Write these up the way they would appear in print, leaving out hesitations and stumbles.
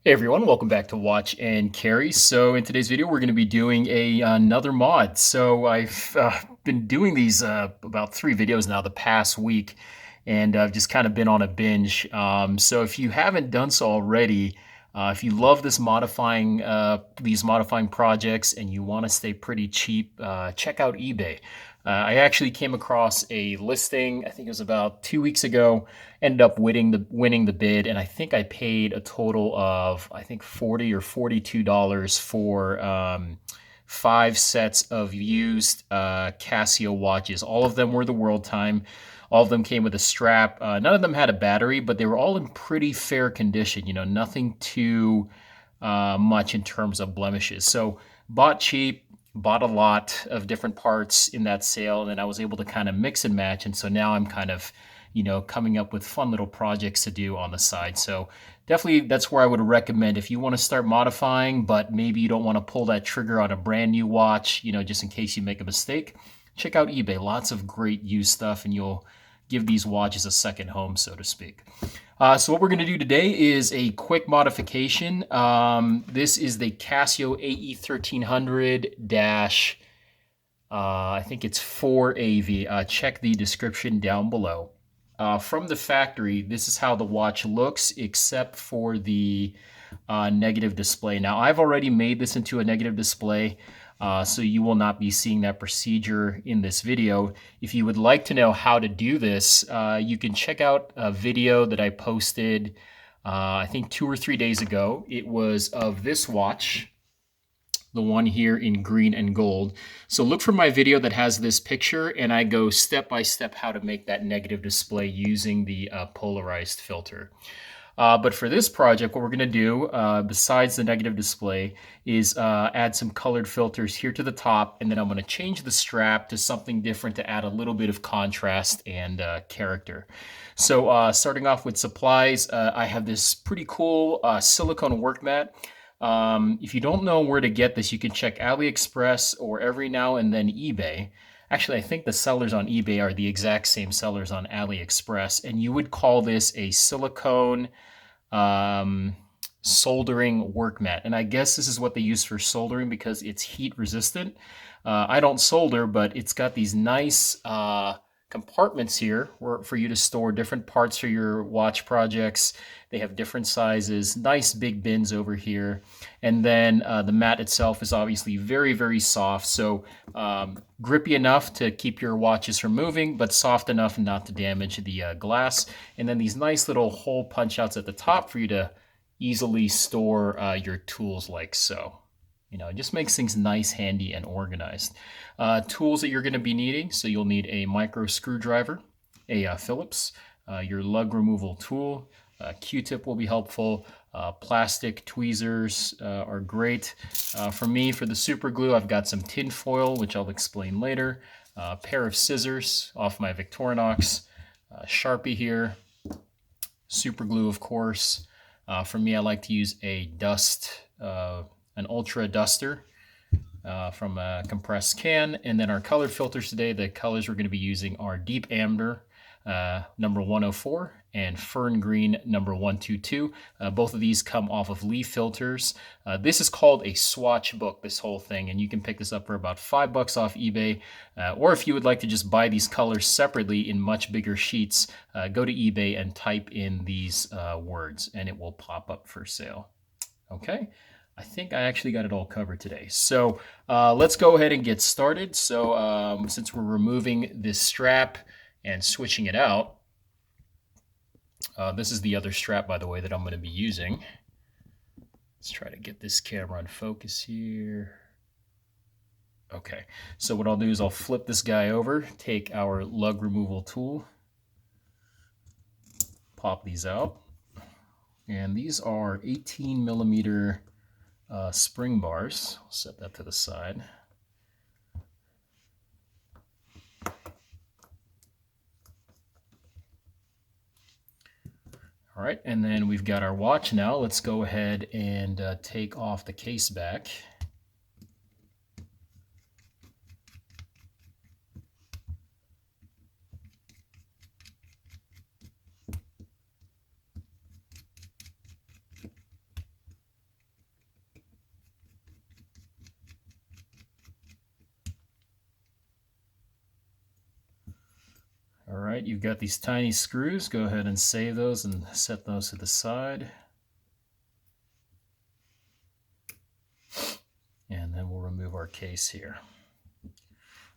Hey everyone, welcome back to Watch and Carry. So in today's video, we're going to be doing another mod. So I've been doing these about 3 videos now the past week, and I've just kind of been on a binge. So if you haven't done so already, if you love these modifying projects and you want to stay pretty cheap, check out eBay. I actually came across a listing, I think it was about 2 weeks ago, ended up winning the bid, and I think I paid a total of I think $40 or $42 for 5 sets of used Casio watches. All of them were the world time. All of them came with a strap. None of them had a battery, but they were all in pretty fair condition. You know, nothing too much in terms of blemishes. So bought cheap, bought a lot of different parts in that sale, and then I was able to kind of mix and match. And so now I'm kind of, coming up with fun little projects to do on the side. So definitely that's where I would recommend if you want to start modifying, but maybe you don't want to pull that trigger on a brand new watch, just in case you make a mistake. Check out eBay. Lots of great used stuff, and you'll give these watches a second home, so to speak. So what we're going to do today is a quick modification. This is the Casio AE-1300 I think it's 4AV. Check the description down below. From the factory, this is how the watch looks, except for the negative display. Now, I've already made this into a negative display, so you will not be seeing that procedure in this video. If you would like to know how to do this, you can check out a video that I posted, I think 2 or 3 days ago. It was of this watch, the one here in green and gold. So look for my video that has this picture, and I go step by step how to make that negative display using the polarized filter. But for this project, what we're going to do, besides the negative display, is add some colored filters here to the top, and then I'm going to change the strap to something different to add a little bit of contrast and character. So starting off with supplies, I have this pretty cool silicone work mat. If you don't know where to get this, you can check AliExpress or every now and then eBay. Actually, I think the sellers on eBay are the exact same sellers on AliExpress, and you would call this a silicone soldering work mat. And I guess this is what they use for soldering because it's heat resistant. I don't solder, but it's got these nice compartments here for you to store different parts for your watch projects. They have different sizes, nice big bins over here. And then the mat itself is obviously very, very soft. So grippy enough to keep your watches from moving, but soft enough not to damage the glass. And then these nice little hole punch outs at the top for you to easily store your tools like so. It just makes things nice, handy, and organized. Tools that you're going to be needing. So you'll need a micro screwdriver, a Phillips, your lug removal tool, Q-tip will be helpful. Plastic tweezers are great. For me, for the super glue, I've got some tin foil, which I'll explain later. A pair of scissors off my Victorinox, Sharpie here, super glue, of course. For me, I like to use an Ultra Duster from a compressed can. And then our color filters today, the colors we're going to be using are Deep Amber number 104 and Fern Green number 122. Both of these come off of Leaf Filters. This is called a swatch book, this whole thing, and you can pick this up for about $5 off eBay. Or if you would like to just buy these colors separately in much bigger sheets, go to eBay and type in these words and it will pop up for sale. Okay. I think I actually got it all covered today. So let's go ahead and get started. So since we're removing this strap and switching it out, this is the other strap, by the way, that I'm going to be using. Let's try to get this camera in focus here. Okay, so what I'll do is I'll flip this guy over, take our lug removal tool, pop these out, and these are 18 millimeter spring bars. I'll set that to the side. All right, and then we've got our watch now. Let's go ahead and take off the case back. right, you've got these tiny screws. Go ahead and save those and set those to the side. And then we'll remove our case here.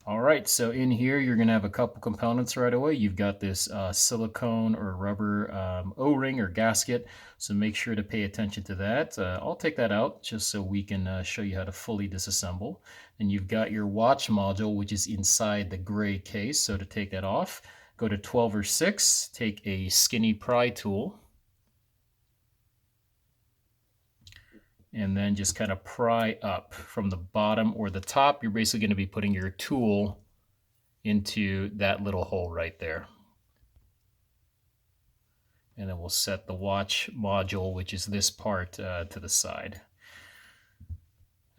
All right, so in here, you're going to have a couple components right away. You've got this silicone or rubber O-ring or gasket, so make sure to pay attention to that. I'll take that out just so we can show you how to fully disassemble. And you've got your watch module, which is inside the gray case. So to take that off, go to 12 or 6, take a skinny pry tool, and then just kind of pry up from the bottom or the top. You're basically going to be putting your tool into that little hole right there. And then we'll set the watch module, which is this part, to the side.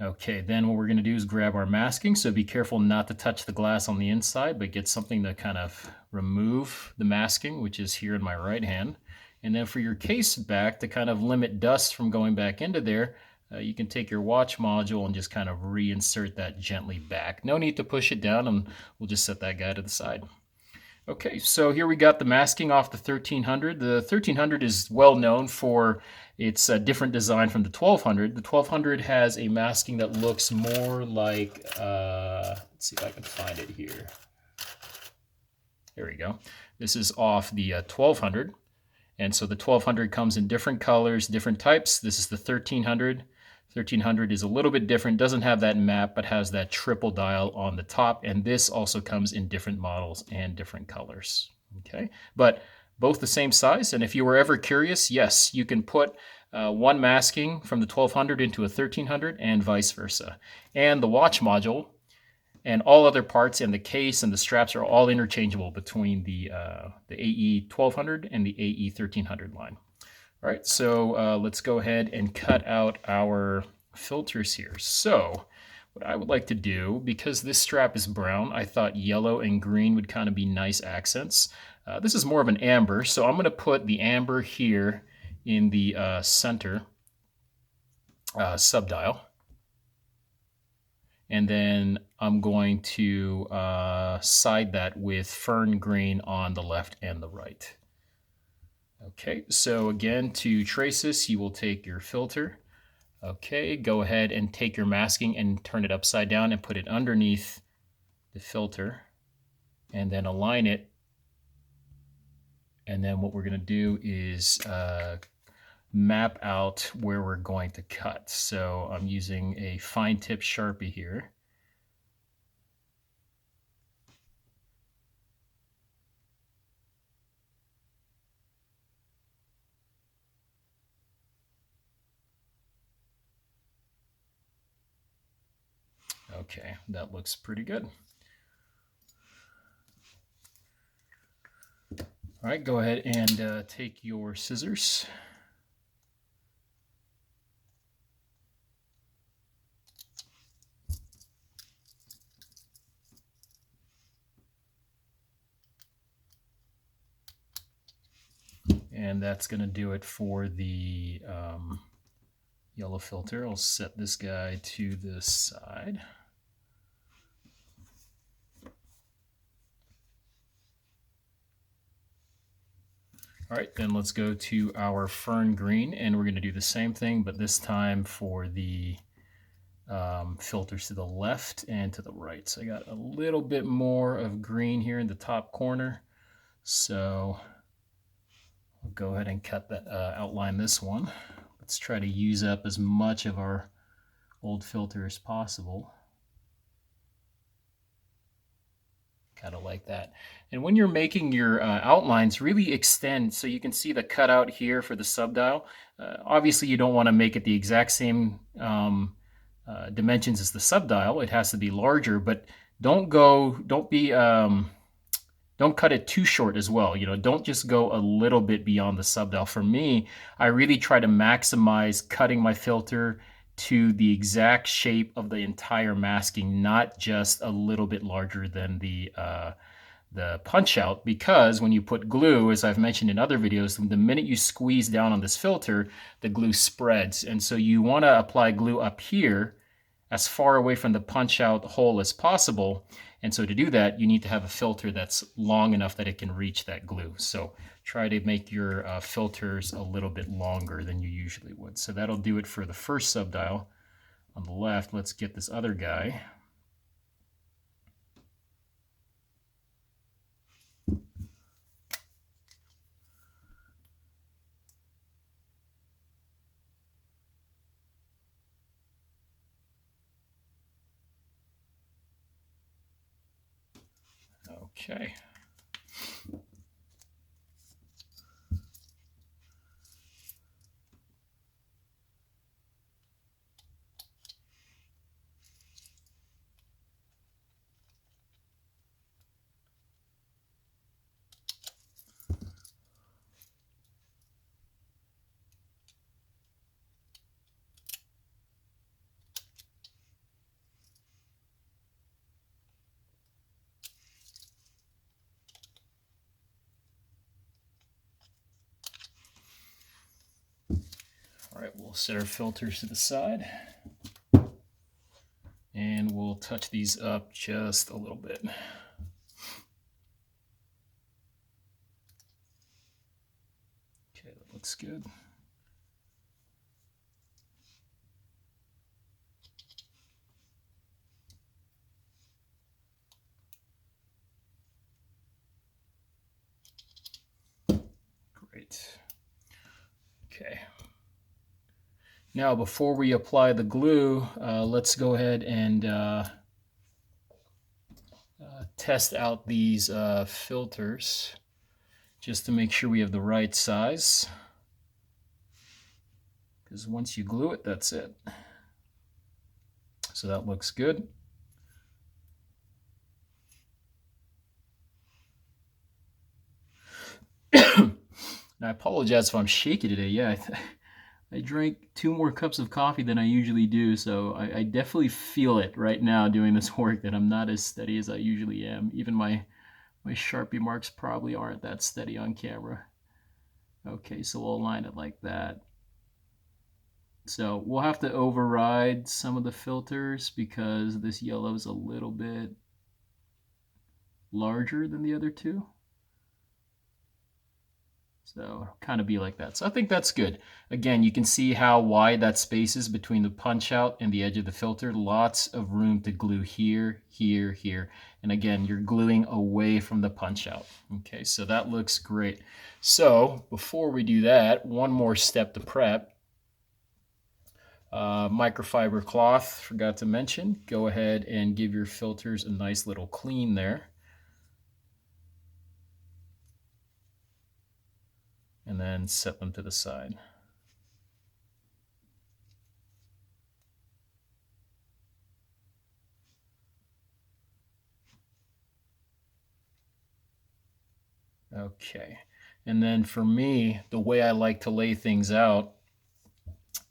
Okay, then what we're going to do is grab our masking. So be careful not to touch the glass on the inside, but get something to kind of remove the masking, which is here in my right hand. And then for your case back, to kind of limit dust from going back into there, you can take your watch module and just kind of reinsert that gently back. No need to push it down, and we'll just set that guy to the side. Okay, so here we got the masking off the 1300. The 1300 is well known for its different design from the 1200. The 1200 has a masking that looks more like, let's see if I can find it here. There we go. This is off the 1200. And so the 1200 comes in different colors, different types. This is the 1300. 1300 is a little bit different, doesn't have that map, but has that triple dial on the top. And this also comes in different models and different colors. Okay, but both the same size. And if you were ever curious, yes, you can put one masking from the 1200 into a 1300 and vice versa. And the watch module and all other parts and the case and the straps are all interchangeable between the AE-1200 and the AE-1300 line. All right, so let's go ahead and cut out our filters here. So what I would like to do, because this strap is brown, I thought yellow and green would kind of be nice accents. This is more of an amber, so I'm going to put the amber here in the center subdial. And then I'm going to side that with Fern green on the left and the right. Okay, so again, to trace this, you will take your filter. Okay, go ahead and take your masking and turn it upside down and put it underneath the filter. And then align it. And then what we're going to do is map out where we're going to cut. So I'm using a fine tip Sharpie here. Okay, that looks pretty good. All right, go ahead and take your scissors. And that's going to do it for the yellow filter. I'll set this guy to the side. All right, then let's go to our Fern green, and we're going to do the same thing, but this time for the filters to the left and to the right. So I got a little bit more of green here in the top corner. So I'll go ahead and cut that, outline this one. Let's try to use up as much of our old filter as possible. Kind of like that. And when you're making your outlines, really extend so you can see the cutout here for the subdial. Obviously, you don't want to make it the exact same dimensions as the subdial. It has to be larger, but don't cut it too short as well. You know, don't just go a little bit beyond the subdial. For me, I really try to maximize cutting my filter to the exact shape of the entire masking, not just a little bit larger than the punch out, because when you put glue, as I've mentioned in other videos, the minute you squeeze down on this filter, the glue spreads. And so you want to apply glue up here as far away from the punch out hole as possible. And so to do that, you need to have a filter that's long enough that it can reach that glue. So try to make your filters a little bit longer than you usually would. So that'll do it for the first subdial. On the left, let's get this other guy. Okay. All right, we'll set our filters to the side. And we'll touch these up just a little bit. Okay, that looks good. Great. Okay. Now, before we apply the glue, let's go ahead and test out these filters just to make sure we have the right size. Because once you glue it, that's it. So that looks good. Now, I apologize if I'm shaky today. Yeah, I drank 2 more cups of coffee than I usually do, so I definitely feel it right now doing this work that I'm not as steady as I usually am. Even my Sharpie marks probably aren't that steady on camera. Okay, so we'll align it like that. So we'll have to override some of the filters because this yellow is a little bit larger than the other two. So kind of be like that. So I think that's good. Again, you can see how wide that space is between the punch out and the edge of the filter. Lots of room to glue here, here, here. And again, you're gluing away from the punch out. Okay, so that looks great. So before we do that, one more step to prep. Microfiber cloth, forgot to mention. Go ahead and give your filters a nice little clean there. And then set them to the side. Okay, and then for me, the way I like to lay things out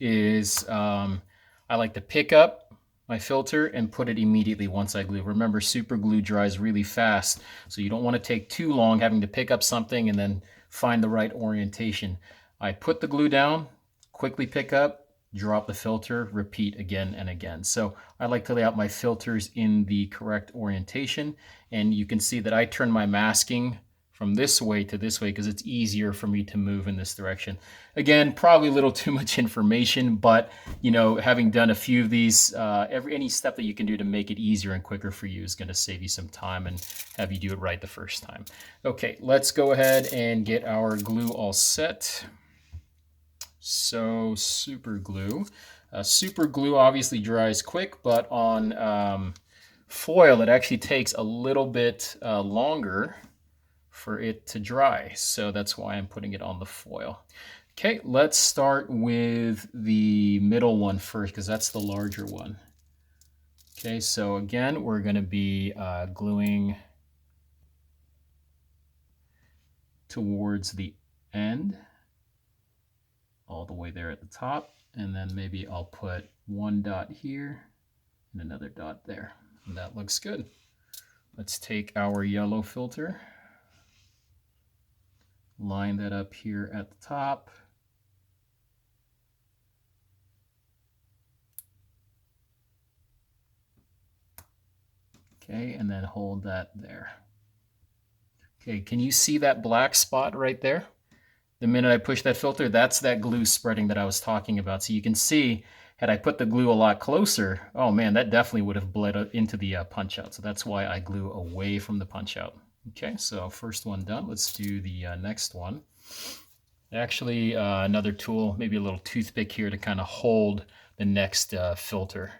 is I like to pick up my filter and put it immediately once I glue. Remember, super glue dries really fast, so you don't want to take too long having to pick up something and then find the right orientation. I put the glue down, quickly pick up, drop the filter, repeat again and again. So I like to lay out my filters in the correct orientation, and you can see that I turn my masking from this way to this way because it's easier for me to move in this direction. Again, probably a little too much information, but you know, having done a few of these, any step that you can do to make it easier and quicker for you is going to save you some time and have you do it right the first time. Okay, let's go ahead and get our glue all set. So super glue. Super glue obviously dries quick, but on foil it actually takes a little bit longer for it to dry. So that's why I'm putting it on the foil. Okay, let's start with the middle one first because that's the larger one. Okay, so again, we're going to be gluing towards the end, all the way there at the top, and then maybe I'll put one dot here and another dot there. And that looks good. Let's take our yellow filter, line that up here at the top. Okay, and then hold that there. Okay, can you see that black spot right there? The minute I push that filter, that's that glue spreading that I was talking about. So you can see, had I put the glue a lot closer, oh man, that definitely would have bled into the punch out. So that's why I glue away from the punch out. Okay, so first one done. Let's do the next one. Actually, another tool, maybe a little toothpick here to kind of hold the next filter.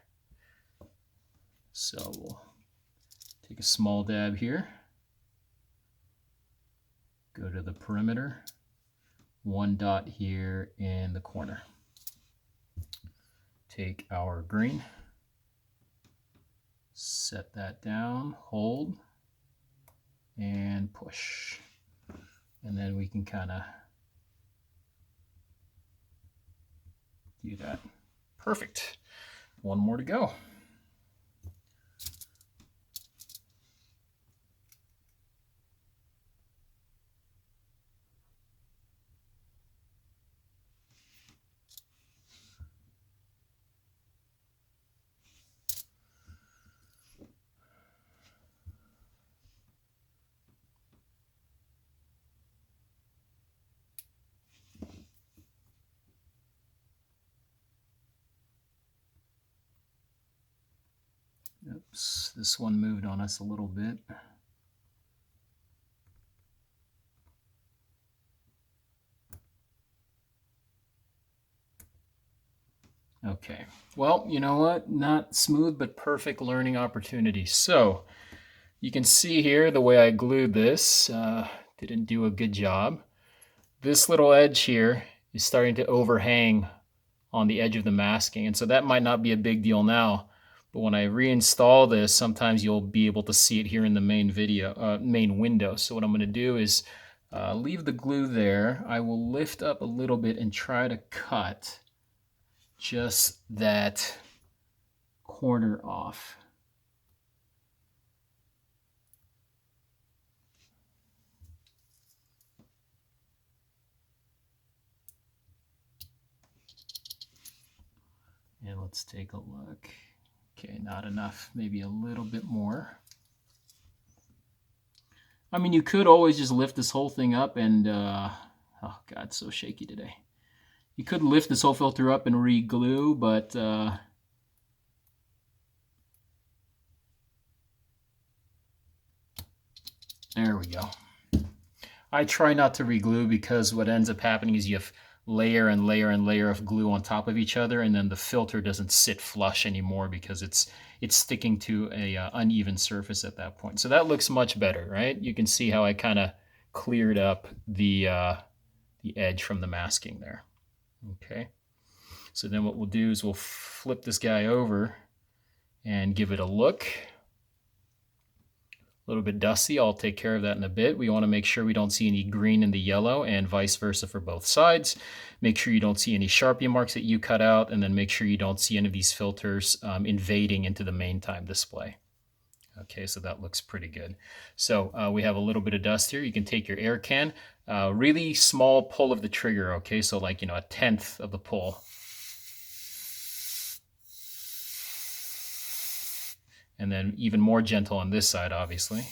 So we'll take a small dab here. Go to the perimeter. One dot here in the corner. Take our green, set that down, hold, and push. And then we can kind of do that. Perfect. One more to go. Oops, this one moved on us a little bit. Okay, well, you know what? Not smooth, but perfect learning opportunity. So you can see here the way I glued this, didn't do a good job. This little edge here is starting to overhang on the edge of the masking, and so that might not be a big deal now, but when I reinstall this, sometimes you'll be able to see it here in the main window. So what I'm going to do is leave the glue there. I will lift up a little bit and try to cut just that corner off. And let's take a look. Okay, not enough, maybe a little bit more. I mean, you could always just lift this whole thing up and, oh God, it's so shaky today. You could lift this whole filter up and re-glue, but there we go. I try not to re-glue because what ends up happening is you have layer and layer and layer of glue on top of each other, and then the filter doesn't sit flush anymore because it's sticking to a uneven surface at that point. So that looks much better, right? You can see how I kind of cleared up the edge from the masking there. Okay. So then what we'll do is we'll flip this guy over and give it a look. A little bit dusty, I'll take care of that in a bit. We want to make sure we don't see any green in the yellow and vice versa for both sides. Make sure you don't see any Sharpie marks that you cut out, and then make sure you don't see any of these filters invading into the main time display. Okay, so that looks pretty good. So we have a little bit of dust here. You can take your air can, really small pull of the trigger, okay? So like, you know, 1/10 of the pull. And then even more gentle on this side, obviously.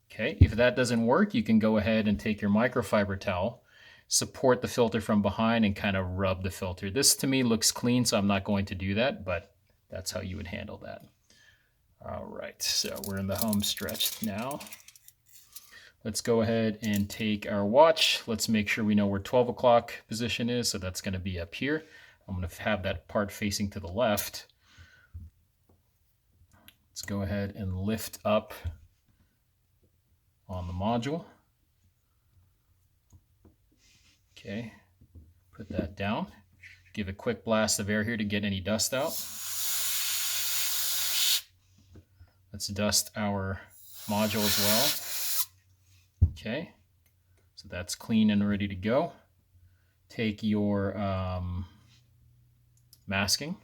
Okay, if that doesn't work, you can go ahead and take your microfiber towel, support the filter from behind, and kind of rub the filter. This to me looks clean, so I'm not going to do that, but that's how you would handle that. All right, so we're in the home stretch now. Let's go ahead and take our watch. Let's make sure we know where 12 o'clock position is, so that's going to be up here. I'm going to have that part facing to the left. Let's go ahead and lift up on the module. Okay, put that down. Give a quick blast of air here to get any dust out. Let's dust our module as well. Okay, so that's clean and ready to go. Take your masking,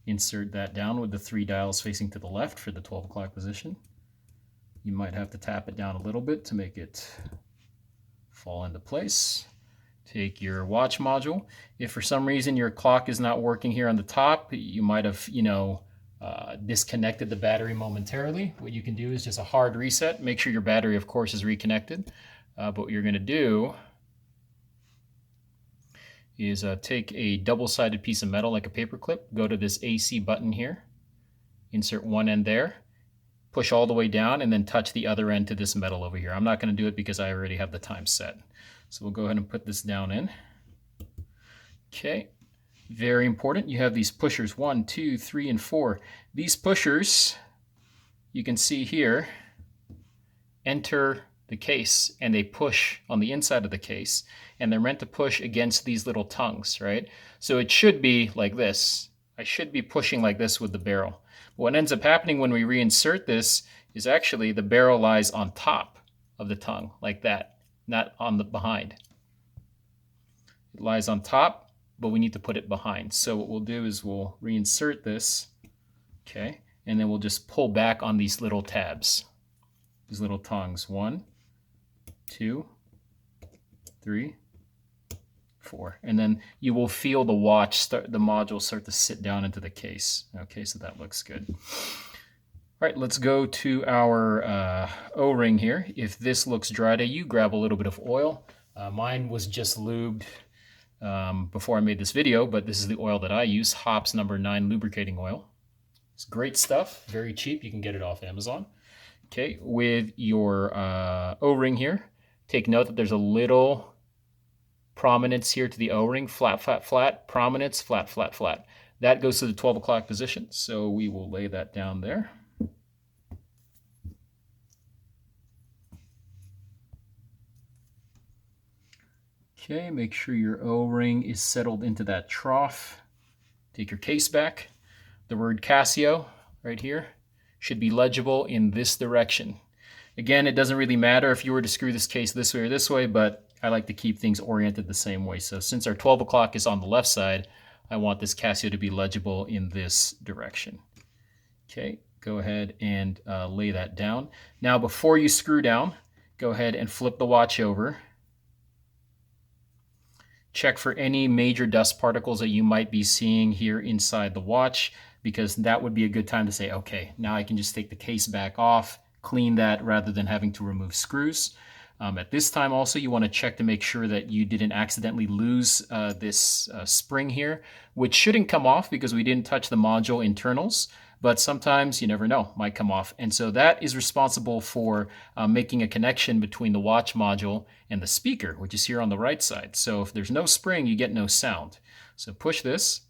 insert that down with the 3 dials facing to the left for the 12 o'clock position. You might have to tap it down a little bit to make it fall into place. Take your watch module. If for some reason your clock is not working here on the top, you might have, disconnected the battery momentarily. What you can do is just a hard reset. Make sure your battery, of course, is reconnected. But what you're going to do is take a double-sided piece of metal like a paper clip, go to this AC button here, insert one end there, push all the way down, and then touch the other end to this metal over here. I'm not going to do it because I already have the time set. So we'll go ahead and put this down in. Okay, very important. You have these pushers, 1, 2, 3, and 4. These pushers, you can see here, enter the case and they push on the inside of the case, and they're meant to push against these little tongues, right? So it should be like this. I should be pushing like this with the barrel. What ends up happening when we reinsert this is actually the barrel lies on top of the tongue like that, not on the behind. It lies on top, but we need to put it behind. So what we'll do is we'll reinsert this, okay, and then we'll just pull back on these little tabs, these little tongues. 1, 2, 3, 4, and then you will feel the watch the module start to sit down into the case. Okay, so that looks good. All right, let's go to our O-ring here. If this looks dry to you, grab a little bit of oil. Mine was just lubed before I made this video, but this is the oil that I use, Hops number 9 lubricating oil. It's great stuff, very cheap. You can get it off Amazon. Okay, with your O-ring here, take note that there's a little prominence here to the O-ring, flat, flat, flat, prominence, flat, flat, flat. That goes to the 12 o'clock position, so we will lay that down there. Okay, make sure your O-ring is settled into that trough. Take your case back. The word Casio right here should be legible in this direction. Again, it doesn't really matter if you were to screw this case this way or this way, but I like to keep things oriented the same way. So since our 12 o'clock is on the left side, I want this Casio to be legible in this direction. Okay, go ahead and lay that down. Now before you screw down, go ahead and flip the watch over. Check for any major dust particles that you might be seeing here inside the watch, because that would be a good time to say, okay, now I can just take the case back off, clean that rather than having to remove screws. At this time also, you want to check to make sure that you didn't accidentally lose this spring here, which shouldn't come off because we didn't touch the module internals, but sometimes you never know, might come off. And so that is responsible for making a connection between the watch module and the speaker, which is here on the right side. So if there's no spring, you get no sound. So push this.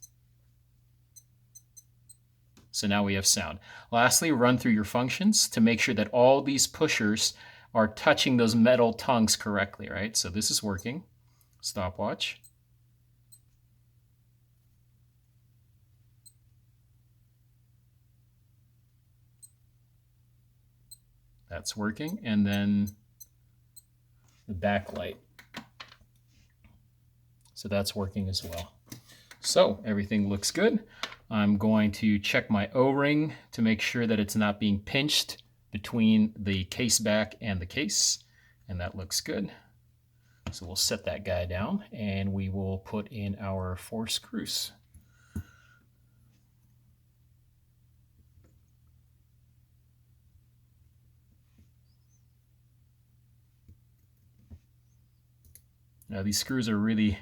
So now we have sound. Lastly, run through your functions to make sure that all these pushers are touching those metal tongues correctly, right? So this is working. Stopwatch. That's working. And then the backlight. So that's working as well. So everything looks good. I'm going to check my O-ring to make sure that it's not being pinched between the case back and the case, and that looks good. So we'll set that guy down and we will put in our 4 screws. Now these screws are really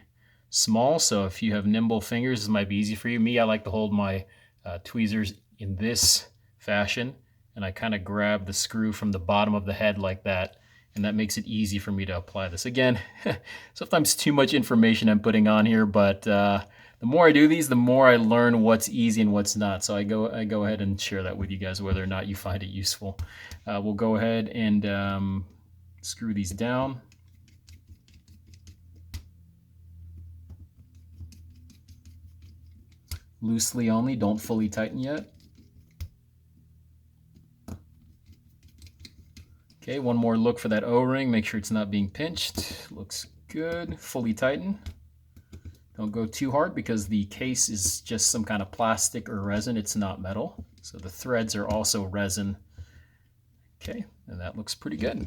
small, so if you have nimble fingers, this might be easy for you. Me, I like to hold my tweezers in this fashion, and I kind of grab the screw from the bottom of the head like that, and that makes it easy for me to apply this. Again, sometimes too much information I'm putting on here, but the more I do these, the more I learn what's easy and what's not. So I go ahead and share that with you guys, whether or not you find it useful. We'll go ahead and screw these down. Loosely only, don't fully tighten yet. Okay, one more look for that O-ring, make sure it's not being pinched. Looks good, fully tighten. Don't go too hard because the case is just some kind of plastic or resin, it's not metal. So the threads are also resin. Okay, and that looks pretty good.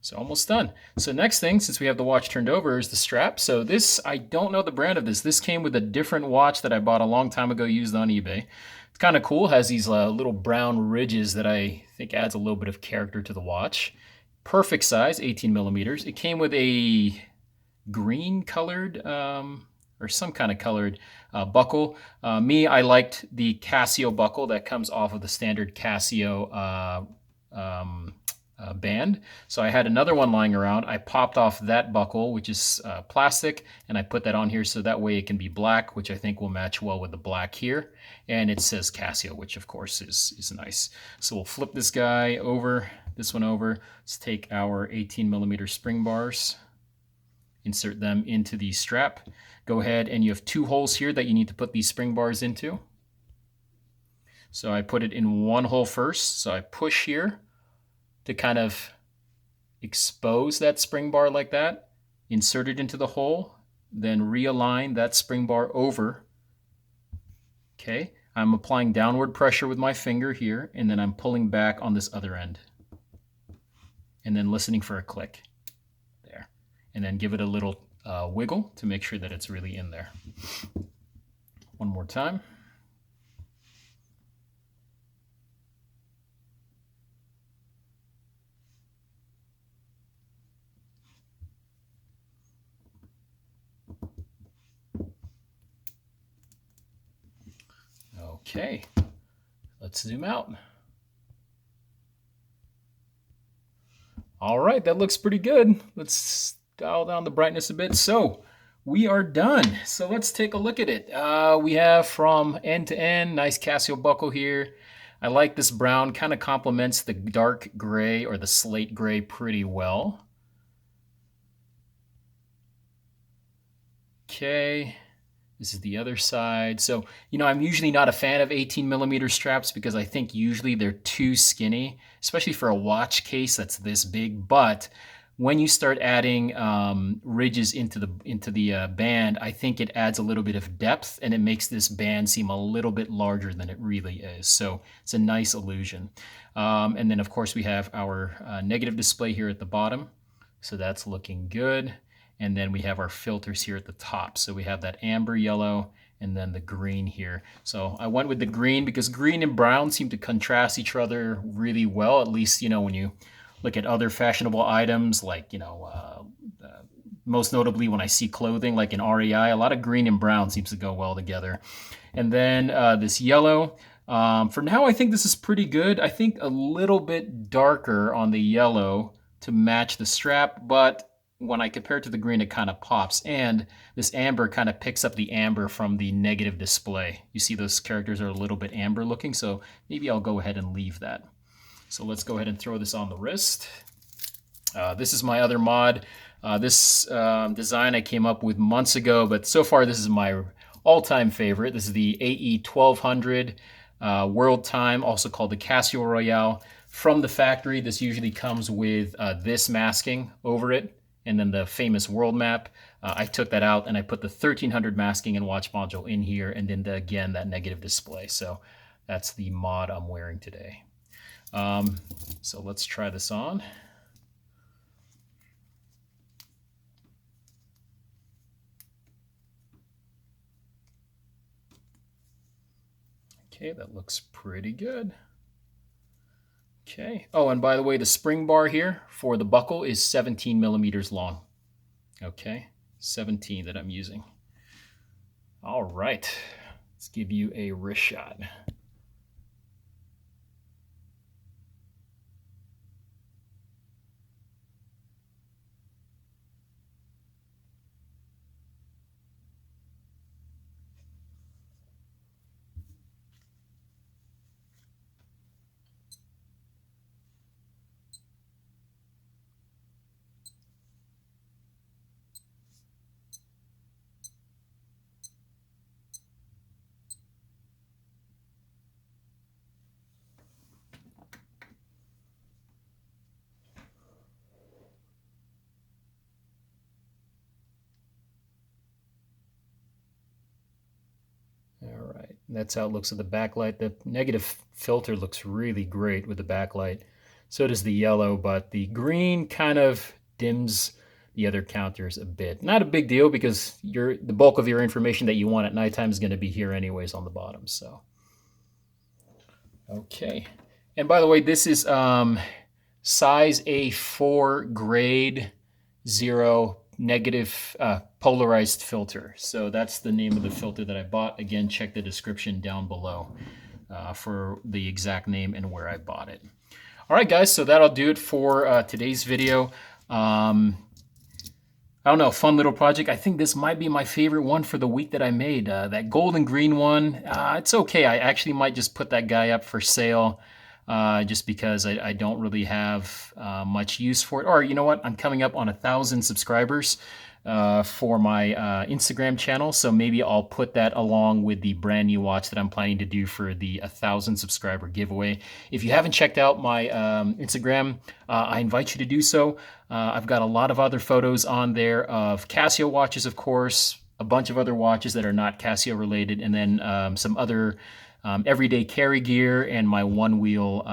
So almost done. So next thing, since we have the watch turned over, is the strap. So this, I don't know the brand of this. This came with a different watch that I bought a long time ago used on eBay. It's kind of cool. It has these little brown ridges that I think adds a little bit of character to the watch. Perfect size, 18 millimeters. It came with a green colored or some kind of colored buckle. I liked the Casio buckle that comes off of the standard Casio band. So I had another one lying around. I popped off that buckle, which is plastic, and I put that on here so that way it can be black, which I think will match well with the black here. And it says Casio, which of course is nice. So we'll flip this guy over, this one over. Let's take our 18 millimeter spring bars, insert them into the strap. Go ahead, and you have two holes here that you need to put these spring bars into. So I put it in one hole first. So I push here to kind of expose that spring bar like that, insert it into the hole, then realign that spring bar over. Okay, I'm applying downward pressure with my finger here, and then I'm pulling back on this other end. And then listening for a click there. And then give it a little wiggle to make sure that it's really in there. One more time. Okay, let's zoom out. All right, that looks pretty good. Let's dial down the brightness a bit. So we are done. So let's take a look at it. We have from end to end, nice Casio buckle here. I like this brown, kind of complements the dark gray or the slate gray pretty well. Okay. This is the other side. So, I'm usually not a fan of 18 millimeter straps because I think usually they're too skinny, especially for a watch case that's this big. But when you start adding ridges into the band, I think it adds a little bit of depth and it makes this band seem a little bit larger than it really is. So it's a nice illusion. And then of course we have our negative display here at the bottom. So that's looking good. And then we have our filters here at the top. So we have that amber yellow and then the green here. So I went with the green because green and brown seem to contrast each other really well, at least, when you look at other fashionable items like, most notably when I see clothing like in REI, a lot of green and brown seems to go well together. And then this yellow. For now, I think this is pretty good. I think a little bit darker on the yellow to match the strap, but when I compare it to the green, it kind of pops. And this amber kind of picks up the amber from the negative display. You see those characters are a little bit amber looking, so maybe I'll go ahead and leave that. So let's go ahead and throw this on the wrist. This is my other mod. This design I came up with months ago, but so far this is my all-time favorite. This is the AE-1300 World Time, also called the Casio Royale. From the factory, this usually comes with this masking over it, and then the famous world map. I took that out and I put the 1300 masking and watch module in here, and then again that negative display. So that's the mod I'm wearing today. So let's try this on. Okay, that looks pretty good. Okay. Oh, and by the way, the spring bar here for the buckle is 17 millimeters long. Okay, 17 that I'm using. All right, let's give you a wrist shot. All right, that's how it looks with the backlight. The negative filter looks really great with the backlight. So does the yellow, but the green kind of dims the other counters a bit. Not a big deal because the bulk of your information that you want at nighttime is going to be here anyways on the bottom. So, okay. And by the way, this is size A4 grade 0 negative polarized filter. So that's the name of the filter that I bought. Again, check the description down below for the exact name and where I bought it. All right, guys, so that'll do it for today's video. I don't know, fun little project. I think this might be my favorite one for the week that I made. That gold and green one, it's okay. I actually might just put that guy up for sale just because I don't really have much use for it. Or you know what? I'm coming up on 1,000 subscribers for my Instagram channel. So maybe I'll put that along with the brand new watch that I'm planning to do for the 1,000 subscriber giveaway. If you haven't checked out my Instagram, I invite you to do so. I've got a lot of other photos on there of Casio watches, of course, a bunch of other watches that are not Casio related, and then some other everyday carry gear and my one-wheel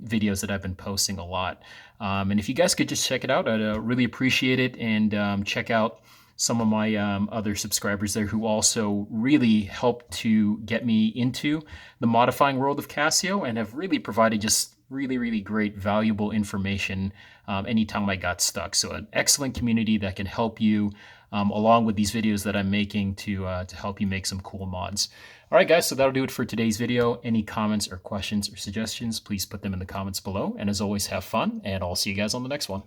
videos that I've been posting a lot. And if you guys could just check it out, I'd really appreciate it. And check out some of my other subscribers there who also really helped to get me into the modifying world of Casio and have really provided just really great, valuable information anytime I got stuck. So an excellent community that can help you along with these videos that I'm making to help you make some cool mods. All right, guys, so that'll do it for today's video. Any comments or questions or suggestions, please put them in the comments below. And as always, have fun, and I'll see you guys on the next one.